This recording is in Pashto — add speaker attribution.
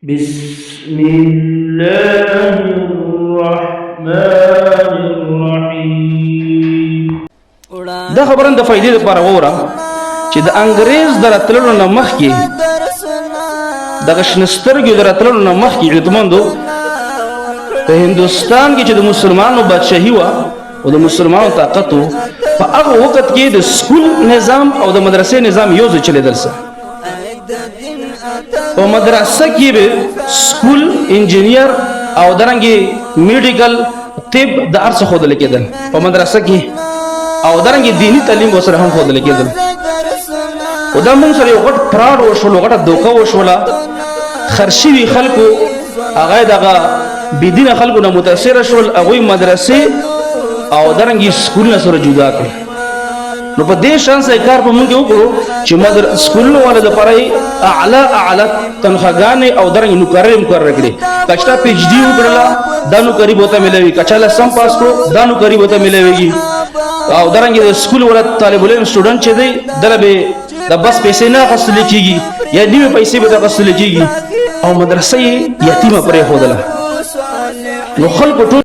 Speaker 1: بسم الله الرحمن الرحيم. دا خبرن د فائدې لپاره وره چې د انګريز دراتلو نه مخکې د غشنسترګو دراتلو نه مخکې عزتمندو په هندستان کې چې د مسلمانانو بادشاہي و او د مسلمانانو طاقت و په هغه وخت کې د سکول نظام او د مدرسې نظام یو ځای چلیدل سه په مدرسه کې به سکول انجینیر او درنګي میډیکل طب د ارڅ خودل کېدل په مدرسه کې او درنګي دینی تعلیم وسره هم خودل کېدل او دا موږ سره یو غټ فراډ وشول غټه دوکه وشوله خرشي خلکو هغه دغه بيدینه خلکو نه متاثر شول هغه مدرسې او درنګي سکول سره جدا کړ نو په دې شان سره کار په موږ وکړو چې سکولونو ولې د پرای اعلی تنخواګانې او درنګ نوکري مقرر کړي کچا پی ایچ ډي وکړه دا نوکري بوته ملوي کچا لسم پاس کړو دا نوکري بوته ملوي او درنګ د سکول ول طالب العلم سټوډنټ چې دی دلته د بس پیسې نه غوښتل کیږي یا نیمه پیسې به غوښتل کیږي او مدرسې یتیمه پرې هودله نو خلکو